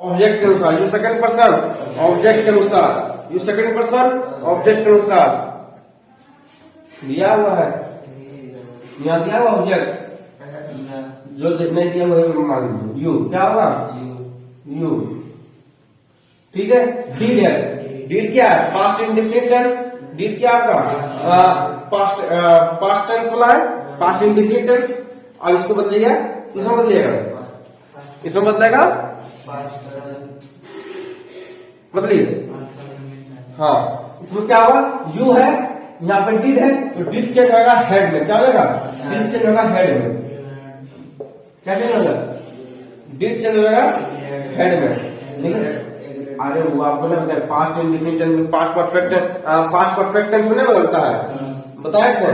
Object के अनुसार, you second person object के अनुसार, यू सेकंड पर्सन ऑब्जेक्ट के अनुसार दिया हुआ है, यहाँ दिया हुआ ऑब्जेक्ट जो नहीं दिया हुआ मान लीजिए यू, क्या होगा यू, ठीक है। डीड है, डीड क्या है, पास्ट इंडेफिनिट टेंस, डीड क्या आपका पास्ट टेंस वाला है, पास्ट इंडेफिनिट टेंस। अब इसको बदलिएगा, इसमें बदलिएगा, इसमें बदलेगा, बदलिए, हाँ इसमें क्या होगा, यू है यहाँ पे डिड है तो डिड चेंज होगा हेड में, क्या होगा डिड चेंज होगा हेड में, क्या चेंज होगा डिड चेंज होगा हेड में, ठीक है। अरे वो आपको ना बताया past indefinite tense, past perfect tense नहीं बदलता है, बताए थे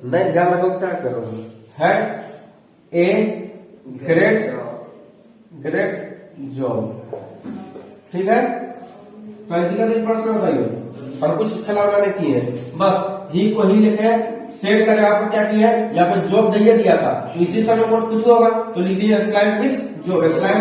नहीं, ध्यान रखो क्या करो, हैड ए ग्रेट जॉब, ठीक है। प्रश्न बताइए, और कुछ खिलाफ नहीं किए, बस ही को ही लिखे, सेट का जगह पर क्या किया है, यहाँ पे जॉब नहीं दिया था, इसी समय कोड कुछ होगा तो लिख दीजिए एस्क्लाइम विथ जॉब, एस्क्लाइम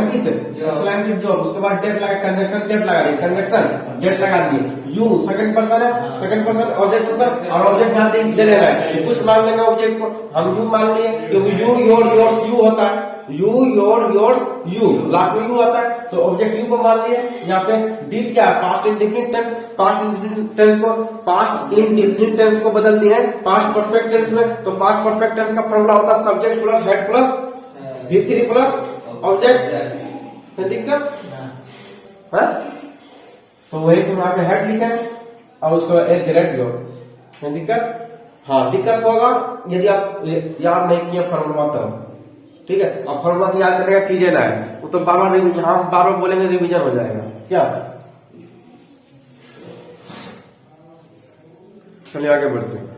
विथ जॉब, उसके बाद डेट लगा, कंजक्शन डेट लगा दिए, कंजक्शन डेट लगा दिए। यू सेकंड पर्सन है, सेकंड पर्सन ऑब्जेक्ट पर्सन, और ऑब्जेक्ट यहाँ दे लेना है, तो कुछ मान लेंगे ऑब्जेक्ट को, हम यू मान लिए क्योंकि यू योर योर्स यू होता है, you your yours you, last में यू आता है तो ऑब्जेक्ट यू को मान लिए। यहाँ पे डिड क्या है, past indefinite tense, past indefinite tense को पास्ट इंडेफिनिट टेंस को बदल दिए हैं पास्ट परफेक्ट टेंस में, तो पास्ट परफेक्ट टेंस का फॉर्मूला होता है subject plus had plus V3 plus object, दिक्कत है तो वही तुम यहाँ पे हेड लिखा है और उसको एक ग्रेट जॉब, दिक्कत, हाँ दिक्कत होगा यदि आप याद नहीं किए फॉर्मूला तब, ठीक है। अब फॉर्मूला तो याद करने का चीजें ना है, वो तो बार बार यहाँ बार बार बोलेंगे रिवीजन हो जाएगा, क्या। चलिए आगे बढ़ते हैं।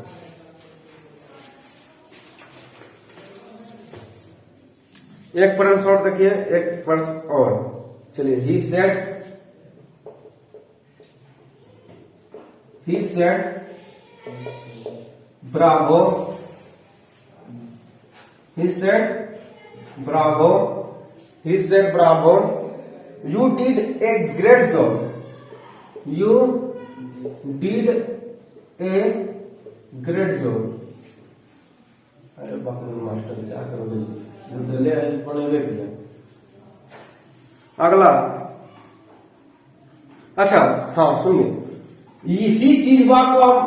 एक प्रश्न शॉर्ट देखिए, एक प्रश्न और, चलिए। He said Bravo, he said bravo, you did a great job, you did a great job। अरे बाप रे मास्टर क्या करोगे, किया। अगला, अच्छा हाँ सुनिए, इसी चीज बात को हम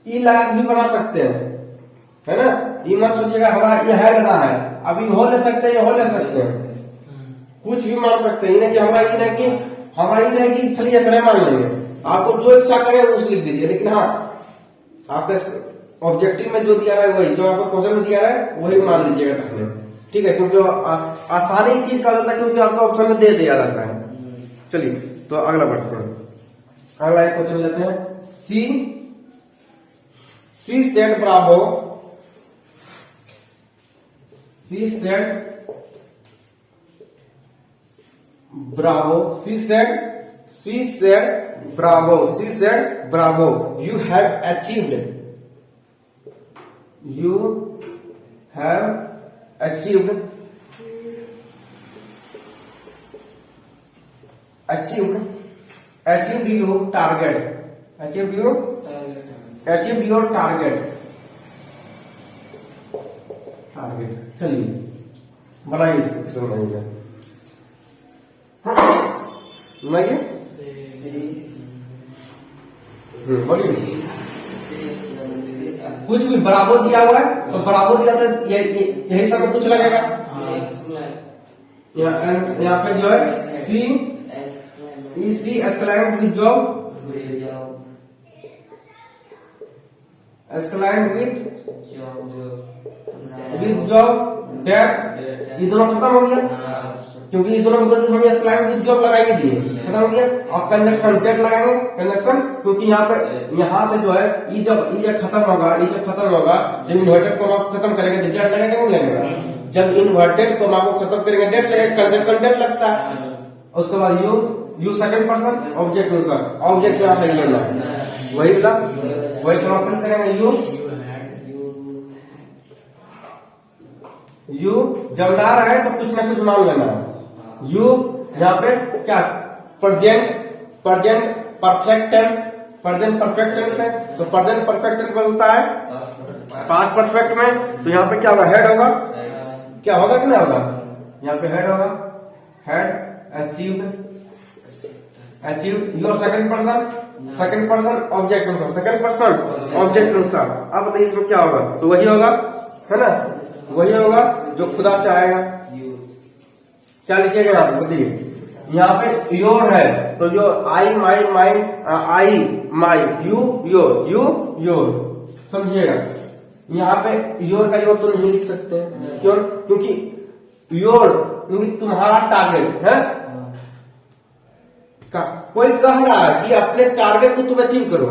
ई लगा भी बना सकते हैं, है ना। ये मत सोचिएगा हमारा ये है लगा है, अभी हो ले सकते हैं, ये हो ले सकते हैं, कुछ भी मान सकते हैं, इन्हें कि हमारा ये नहीं कि हमारा ये नहीं कि खाली एक मान लेंगे, आपको जो इच्छा करे उस लिख दीजिए, लेकिन हाँ आपके ऑब्जेक्टिव में जो दिया है वही, जो आपको क्वेश्चन में दिया है वही मान लीजिएगा तखने, ठीक है, क्योंकि आसानी चीज का होता है क्योंकि आपको ऑप्शन में दे दिया जाता है। चलिए तो अगला बढ़ते हैं, अगला एक क्वेश्चन लेते हैं। सी said Bravo, She said bravo, she said bravo, you have achieved your target, चलिए बनाइए इसको, किसको बनाइएगा, बनाइए, बोलिए। कुछ भी बराबर दिया हुआ है तो बराबर दिया तो यही सब कुछ लगेगा, यहाँ पे जो है she exclaim with joy, exclaim with joy that, ये दोनों खत्म हो गया क्योंकि ये दोनों हम एस्क्लाइम विद जॉब लगाएंगे दिए, खत्म हो गया। आप कंजक्शन डेट लगाएंगे, कंजक्शन क्योंकि यहाँ पे यहाँ से जो है ये जब खत्म होगा, जब इन्वर्टेड कोमा को खत्म करेंगे तो डेट लगेगा नहीं लगेगा, जब इन्वर्टेड कोमा को खत्म करेंगे डेट लगेगा, कंजक्शन डेट लगता है। उसके बाद यू सेकंड पर्सन ऑब्जेक्ट अनुसार, ऑब्जेक्ट यहाँ है ये ना, वही बोला, वही कॉपी करेंगे। यू जब ला रहे हैं तो कुछ ना कुछ मान लेना, यू यहाँ पे क्या present present perfect tense, present perfect tense है तो प्रेजेंट परफेक्ट टेंस बदलता है पास्ट परफेक्ट में, तो यहाँ पे क्या होगा हेड होगा, क्या होगा कि नहीं होगा, यहाँ पे हेड होगा, head achieved, achieved your second person object अनुसार, सेकंड पर्सन ऑब्जेक्ट अनुसार। अब बताइए इसमें क्या होगा, तो वही होगा है ना, वही होगा जो खुदा चाहेगा। क्या लिखिएगा यहाँ पे बताइए, यहाँ पे योर है तो जो आई माई माई आई माई यू योर समझिएगा। यहाँ पे योर का योर तो नहीं लिख सकते हैं, क्यों, क्योंकि योर क्योंकि तुम्हारा टारगेट है का, कोई कह रहा है कि अपने टारगेट को तुम अचीव करो,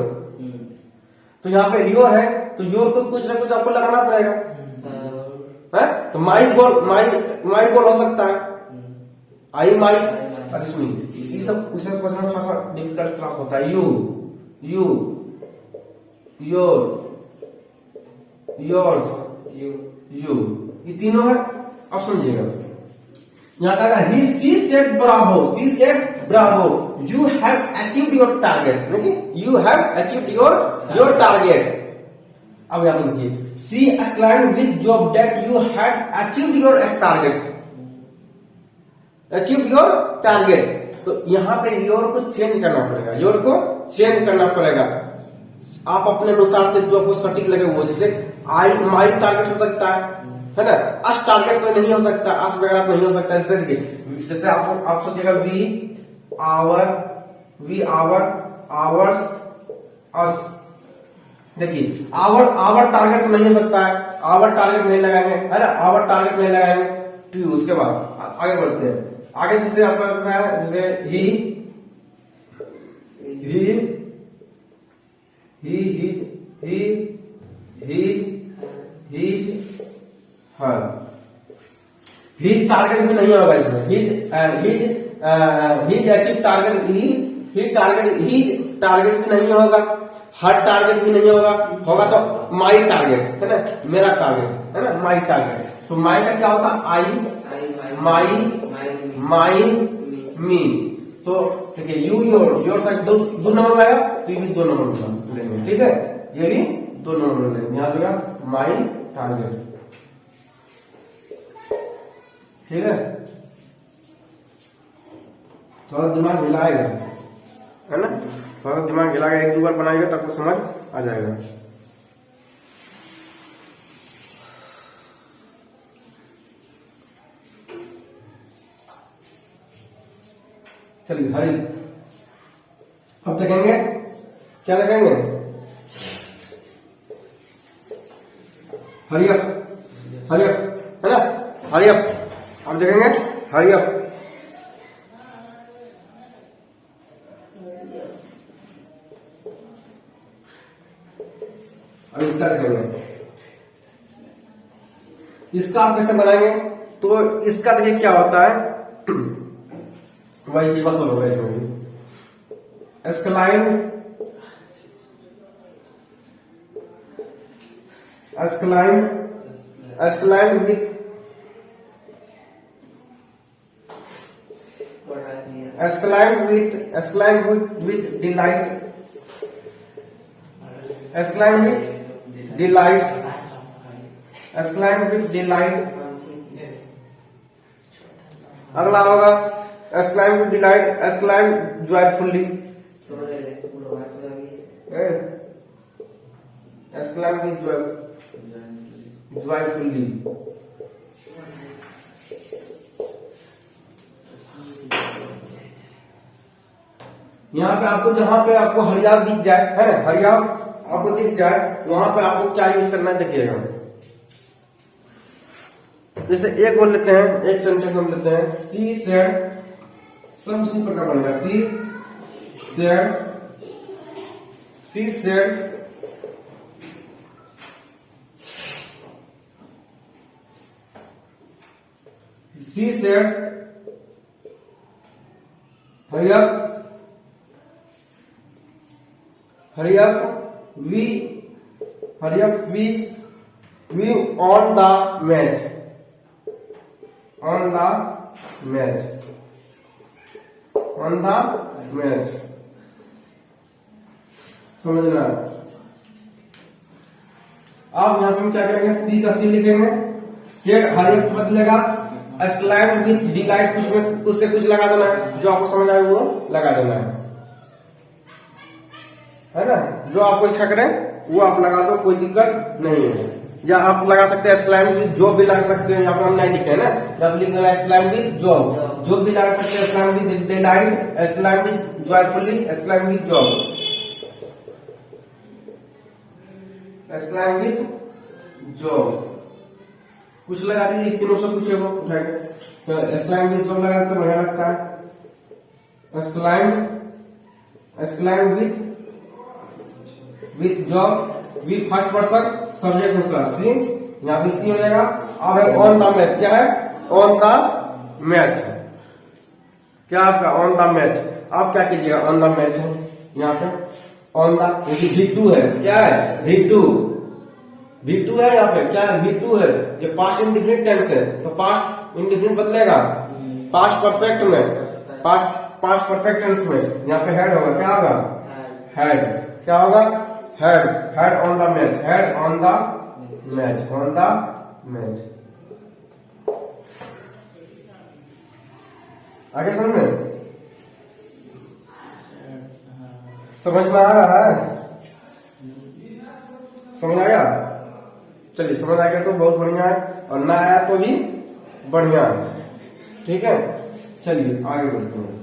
तो यहाँ पे योर है तो योर को कुछ ना कुछ आपको लगाना पड़ेगा है, तो माई गोल हो सकता है, आई माई, और इसमें ये सब क्वेश्चन थोड़ा सा डिफिकल्ट होता है, यू योर योर्स यू, ये तीनों है। अब समझिएगा यहाँ का ही she said bravo you have achieved your target, you have achieved your target. अब यहाँ पर देखिए she exclaimed with joy that you had achieved your target, achieved your target. तो यहाँ पे योर को चेंज करना पड़ेगा, योर को चेंज करना पड़ेगा आप अपने अनुसार से जो आपको सटीक लगे वो, जैसे आई माई टारगेट हो सकता है ना, अस टारगेट तो नहीं हो सकता, अस वगैरह नहीं हो सकता। इस तरीके जैसे आप सोचिएगा वी आवर आवर्स अस, देखिए आवर टारगेट तो नहीं हो सकता है, आवर टारगेट नहीं लगाएंगे है ना, आवर टारगेट नहीं लगाएंगे टू। उसके बाद आगे बढ़ते हैं, आगे जैसे आपको लगता है जैसे ही हर, हिज टारगेट भी नहीं होगा इसमें, his achieve target, his target भी नहीं होगा, हर टारगेट भी नहीं होगा, होगा तो माई टारगेट है ना, मेरा टारगेट है ना, माई टारगेट। तो माई का क्या होता है आई माई मी, तो ठीक है यू योर साइड दो नंबर में आएगा तो ये भी 2 नंबर लेंगे, ठीक है, ये भी 2 नंबर लेंगे। यहाँ पे माई टारगेट, ठीक है, थोड़ा दिमाग हिलाएगा है ना, थोड़ा दिमाग हिलाएगा, 1-2 बार बनाएगा तब तो समझ आ जाएगा। चलिए हरी, अब देखेंगे क्या देखेंगे, हरी अप है ना, हरी अप। अब देखेंगे हरी अप, अब इसका देखेंगे, इसका आप कैसे बनाएंगे, तो इसका देखिए क्या होता है, वही चीज बस होगा इसमें भी, एस्क्लाइम with delight, अगला होगा exclaim with delight, exclaim joyfully, exclaim with joyfully। यहाँ पे आपको जहां पे आपको हरियाव दिख जाए है ना, हरियाव आपको दिख जाए वहां पे आपको क्या यूज करना है देखिएगा। जैसे एक बोल लेते हैं, एक सेंटेंस हम लेते हैं, सी सेड, सब उसी प्रकार बनेगा, she said hurry up, we on the match, on the match, समझना। अब यहाँ पे हम क्या करेंगे, सी का सी लिखेंगे, सेट हर एक बदलेगा, एस्क्लाइम विद डिलाइट कुछ में कुछ से कुछ लगा देना है, जो आपको समझ आए वो लगा देना है ना। जो आपको इच्छा करे वो आप लगा दो, कोई दिक्कत नहीं है। या आप लगा सकते हैं एस्क्लाइम विद जॉब भी लगा सकते हैं, यहाँ पे हम नहीं लिखे ना, जब लिख देना एस्क्लाइम विद जॉब, जॉब भी लगा सकते हैं, exclaim with delight, exclaim with joyfully, exclaim with joy, exclaim with joy कुछ लगा दीजिए, इस तीनों से कुछ है वो उठाएगा। तो एस्क्लाइम विद जॉब लगा तो बढ़िया लगता है। Exclaim with joy, with first person subject दूसरा सी, यहाँ पे सी हो जाएगा। अब है ऑन द मैच, क्या है ऑन द मैच, क्या आपका ऑन द मैच। आप क्या कीजिएगा, ऑन द मैच है यहाँ पे ऑन द, V2 है, क्या है V2 है यहाँ पे, क्या है V2 है, ये पास्ट इंडिफिनिट टेंस है, तो पास्ट इंडिफिनिट बदलेगा पास्ट परफेक्ट में, पास्ट परफेक्ट टेंस में यहाँ पे हेड होगा, क्या होगा हेड, क्या होगा head on the match, head on the match, on the match. आगे समझ में, समझ में आ रहा है, समझ आ गया। चलिए समझ आ गया तो बहुत बढ़िया है, और ना आया तो भी बढ़िया है, ठीक है। चलिए आगे बढ़ते हैं।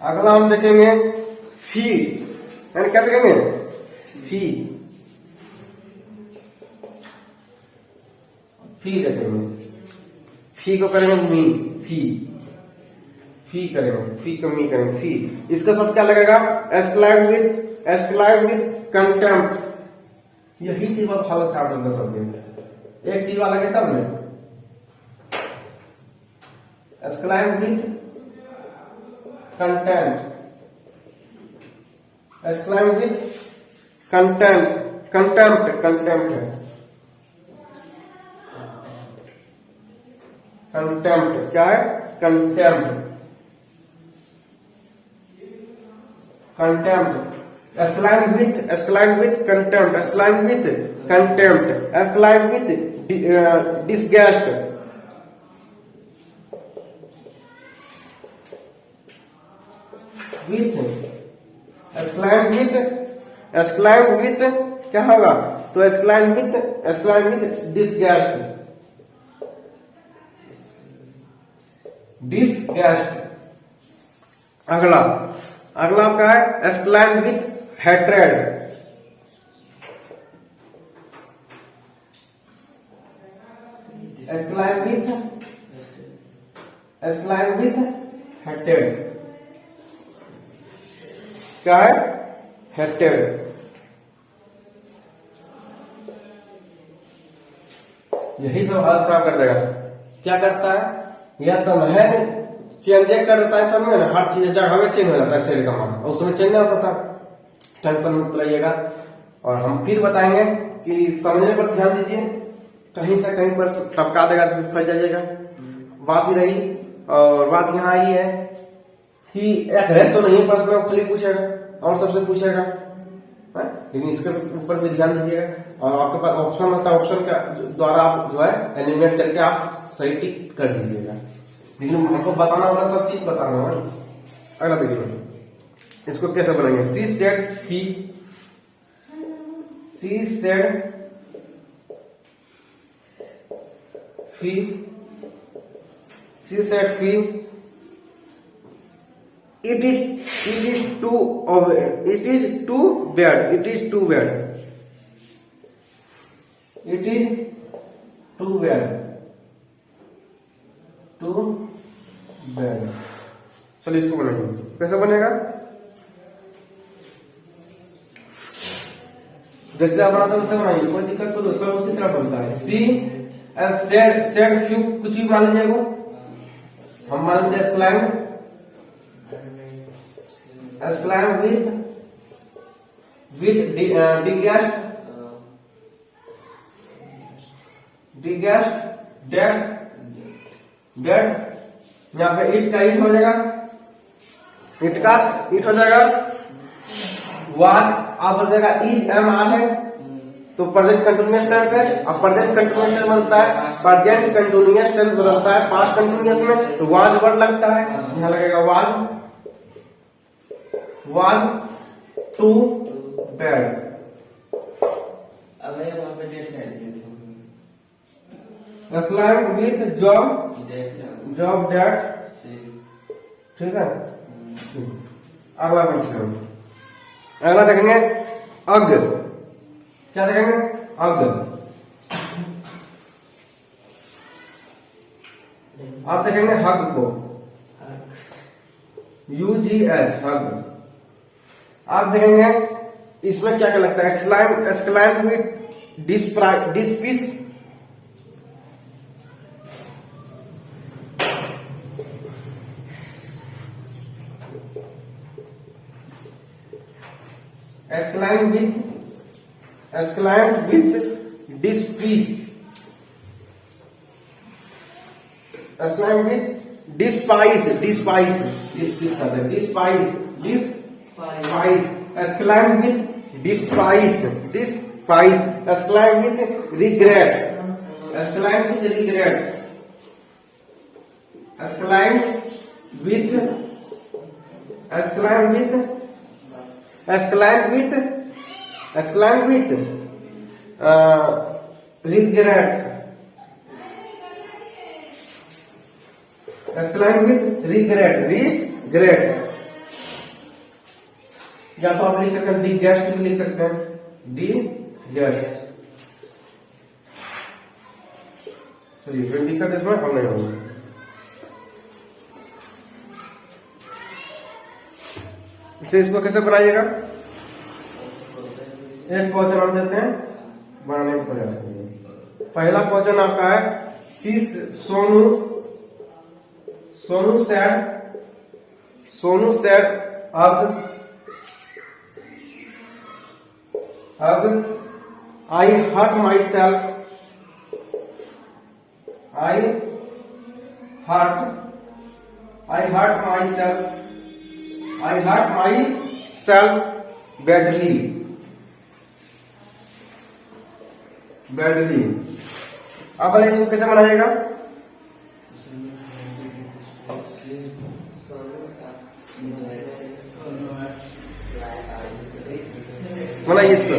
अगला हम देखेंगे फी, यानी क्या देखेंगे फी देखेंगे, फी को करेंगे मी, फी करेंगे, फी को मी करेंगे, फी। इसका सब क्या लगेगा, एस्क्लाइम विद कंटेम्प्ट, यही चीज बहुत हालत खराब होगा सब, एक चीज वाला लगे तब में, exclaim with contempt, exclaim with contempt है, कंटेम्प्ट क्या है, contempt, exclaim with contempt, exclaim with contempt, exclaim with disgust, with exclaim with क्या होगा, तो एस्क्लाइम विद डिसगस्ट, अगला आपका है exclaim with hatred, exclaim with hatred, क्या है हेट्रेड। यही सब हालत खराब कर देगा। क्या करता है, या तो है चेंज कर देता है सब में ना, हर चीज जगह में चेंज हो जाता है शरीर का मान, और उस समय चेंज नहीं होता था। टेंशन मुक्त रहिएगा, और हम फिर बताएंगे कि समझने पर ध्यान दीजिए, कहीं से कहीं पर टपका देगा तो फंस जाइएगा। बात ही रही, और बात यहाँ आई है कि एक रेस्ट तो नहीं प्रश्न खाली पूछेगा और सबसे पूछेगा, लेकिन इसके ऊपर भी ध्यान दीजिएगा। और आपके पास ऑप्शन होता है, ऑप्शन के द्वारा आप जो है एलिमिनेट करके आप सही टिक कर दीजिएगा, लेकिन हमको बताना होगा, सब चीज बताना होगा। अगला देखिए, इसको कैसे बनाएंगे, she said fee it is too bad, it is too bad। चलिए इसको बनाएंगे, कैसे बनेगा, जैसे आप बनाते हो वैसे बनाइए, कोई दिक्कत तो सब उसी तरह बनता है। सी सेड फ्यू कुछ भी मान लीजिए, हम मान लीजिए एस्क्लाइम विद डिगेस्ट डेट यहाँ पे ईट का ईट हो जाएगा, ईट का ईट हो जाएगा। वाज आप हो जाएगा इज एम आर है तो प्रेजेंट कंटिन्यूअस टेंस है। अब प्रेजेंट कंटिन्यूअस टेंस बदलता है, प्रेजेंट कंटिन्यूअस टेंस बदलता है पास्ट कंटिन्यूअस में, तो वाज वर्ड लगता है, यहाँ लगेगा was to bed. Climb with job date, ठीक है। अगला क्वेश्चन, अगला देखेंगे अग, क्या देखेंगे अग। आप देखेंगे हग को, UGH हग। आप देखेंगे इसमें क्या क्या लगता है, exclaim with डिस्पीस, exclaim with despise, exclaim with despise, despise, exclaim with despise, exclaim with regret, exclaim with regret, exclaim with regret, exclaim with regret। या तो आप लिख सकते हैं डी गेस्ट, भी लिख सकते हैं डी गेस्ट। चलिए फिर दिक्कत इसमें हम नहीं होंगे। इसे इसको कैसे बनाइएगा, एक क्वेश्चन हम देते हैं, बनाने का प्रयास करिए। पहला क्वेश्चन आपका है सी सोनू सैड अब आई हर्ट माई सेल्फ badly। अब इसको कैसे बनाइएगा, बनाइए इसको।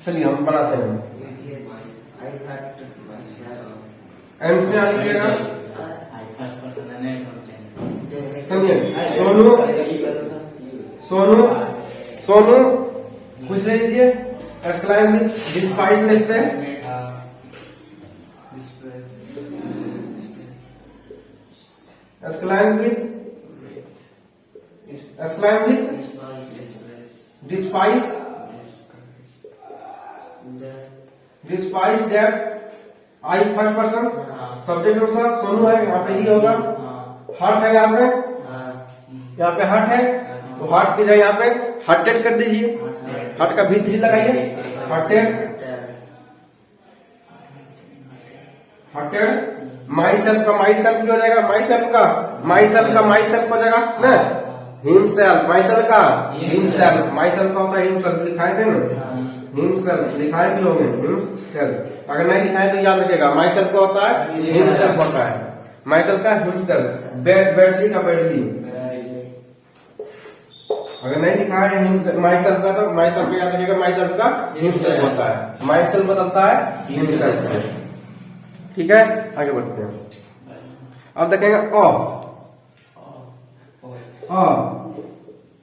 चलिए हम बनाते हैं, एंड से आ लीजिएगा। सोनू कुछ ले लीजिए, एक्सक्लाइम विथ डिस्पाइस लिखते हैं, exclaim with despise that I first person, subject अनुसार सोनू है, यहाँ पे ही होगा। हार्ट है यहाँ पे हार्ट है तो हार्ट की जगह यहाँ पे हार्टेड कर दीजिए, हार्ट का V3 लगाइए, हार्टेड। माई सेल्फ का माई सेल्फ हो जाएगा, माई सेल्फ हो जाएगा ना, हिमसेल्फ, माई सेल्फ का हिमसेल्फ, माई सेल्फ का होता है हिमसेल्फ, लिखाए थे ना हिमसेल्फ, लिखाए भी होंगे हिमसेल्फ, अगर नहीं लिखाए तो याद रखिएगा माई सेल्फ का होता है हिमसेल्फ होता है, माई सेल्फ का हिमसेल्फ, बैडली का बैडली। अगर नहीं लिखा है माई सेल्फ का तो माई सेल्फ याद रखिएगा, माई सेल्फ का हिमसेल्फ होता है, माई सेल्फ बदलता है हिमसेल्फ है। ठीक है, आगे बढ़ते हैं। अब देखेंगे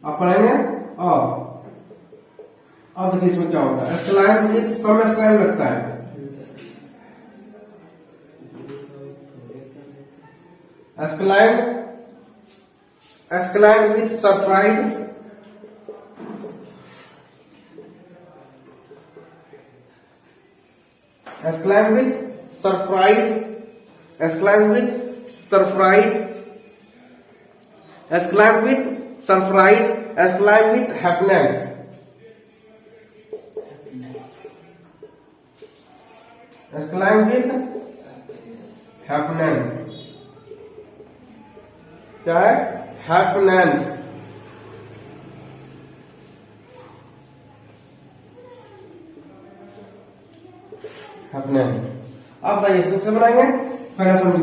आप पढ़ेंगे अब देखिए इसमें क्या होता है, एक्सक्लाइम विथ सम एक्सक्लाइम लगता है, exclaim with surprise, exclaim with surprise, exclaim with surprise, exclaim with surprise, exclaim with happiness, exclaim with happiness. क्या है? happiness. happiness. अब बताइए इसको कैसे बनाएंगे? पहला